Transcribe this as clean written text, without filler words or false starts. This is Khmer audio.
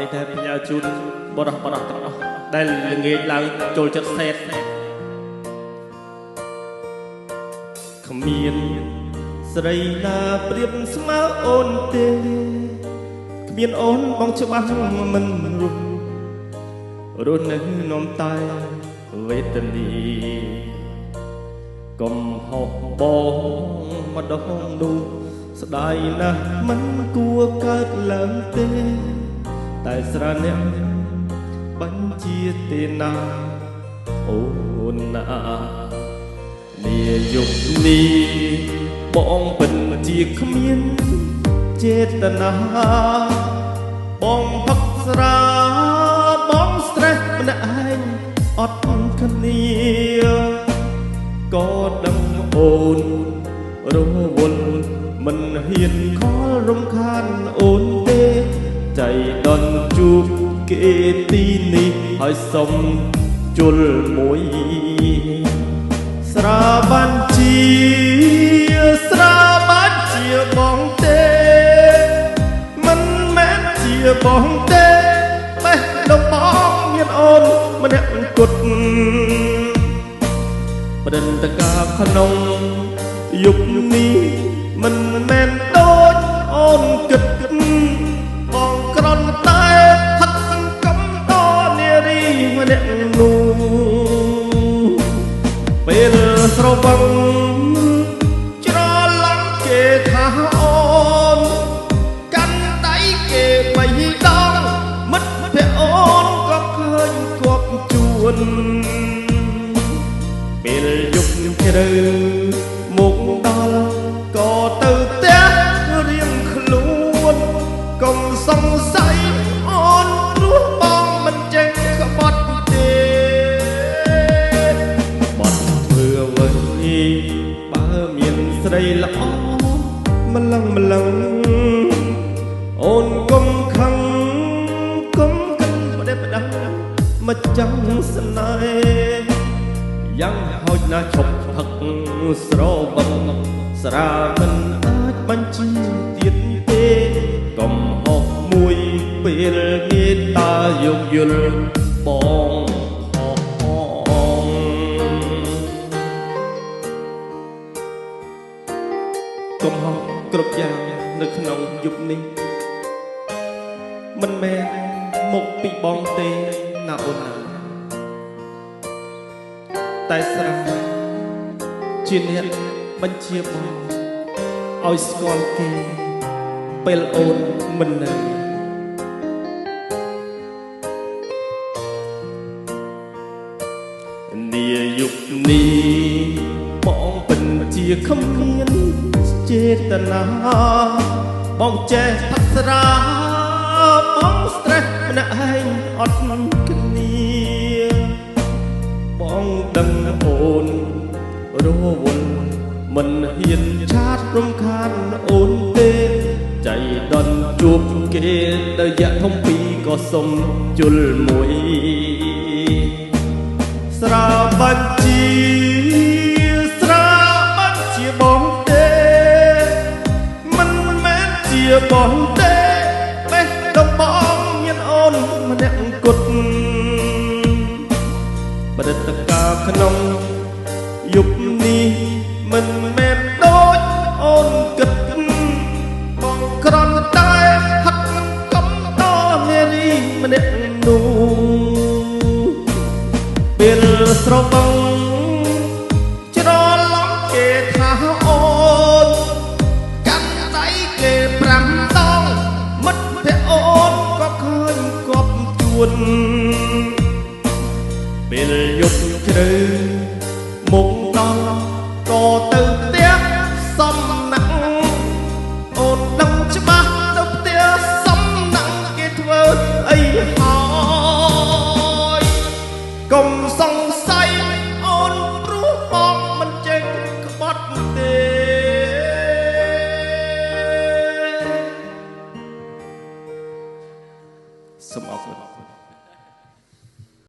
នេះតែផ្ញើជូនបរោះទាំងអស់ដែលល្ងាចឡើងចូលចិត្តសេតគ្មានស្រីណាប្រៀបស្មើអូនទេគ្មានអូនបងច្បាស់មិនរស់នៅនំតែវេទនីកុំហោះបងម្ដងនោះស្ដាយណាស់មិនគួរកើតឡើងទេតែស្រាអ្នកបញ្ជាទេណាអូនណានាយកនេះបងពិតជាគ្មានចេតនាបងផឹកស្រាបងស្ត្រេសម្នាក់ឯងអត់គ្នាក៏ដឹងអូនរវល់មិនហ៊ានខលរំខានអូនទេใจដន់ជួបគេទីនេះហើយសុំជុលមួយស្រាបានជាបងទេមិនមែនជាបងទេបេះដូងបងមានអូនម្នាក់គត់ប្រិនតកាក្នុងយុគនេះមិនមែនដូចអូនគិតបងក្រន់តែហត់សង្គមដល់នារីម្នាក់នោះពេលស្រវឹងច្រឡំគេថាអូនកាន់ដៃគេបីដងមិត្តភក្តិអូនក៏ឃើញគាត់ជួនពេលយប់ជ្រៅមកដល់ក៏ទៅផ្ទះរៀងខ្លួនកុំសង្ស័យអូនព្រោះបងមិនចេះក្បត់ទេបត់ធ្វើអ្វីបើមានស្រីល្អម្លឹងអូនកុំខឹងកុំកិនផ្ដេសផ្ដាស់មកចាំស្នេហ៍យ៉ាងហោចណាស់ឈប់ផឹកស្របឹងស្រាមិនអាចបញ្ជាទៀតទេកុំហោះមួយពេលមេត្តាយោគយល់បងកុំហោះគ្រប់យ៉ាងនៅក្នុងយុគនេះមិនមែនមកពីបងទេណាអូនណាតែស្រាជាអ្នកបញ្ជាបងឲ្យស្គាល់គេពេលអូនមិននៅនាយុគនេះបងពិតជាគ្មានចេតនាបងចេះផឹកស្រាបងស្ត្រេសម្នាក់ឯងអត់គ្នាបងដឹងអូនរវល់មិនហ៊ានឆាតរំខានអូនទេใจដន់ជួបគេទៅយ៉ាធំពីក៏សុំជុលមួយស្រាបញ្ជាបងទេមិនមែនជាបងទេបេះដូងបងមានអូនម្នាក់គត់ប្រតិកាក្នុងយុគនេះមិនមែនដូចអូនគិតបងក្រន់តែហត់កុំដល់នារីម្នាក់នោះពេលស្រវឹងច្រឡំគេថាអូនកាន់ដៃគេ5ដងមិត្តភក្តិអូនក៏ឃើញគាត់ជួនពេលយប់ជ្រៅមកដល់ក៏ទៅផ្ទះសំណាក់អូនដឹងច្បាស់ទៅផ្ទះសំណាក់គេធ្វើអីហើយកុំសង្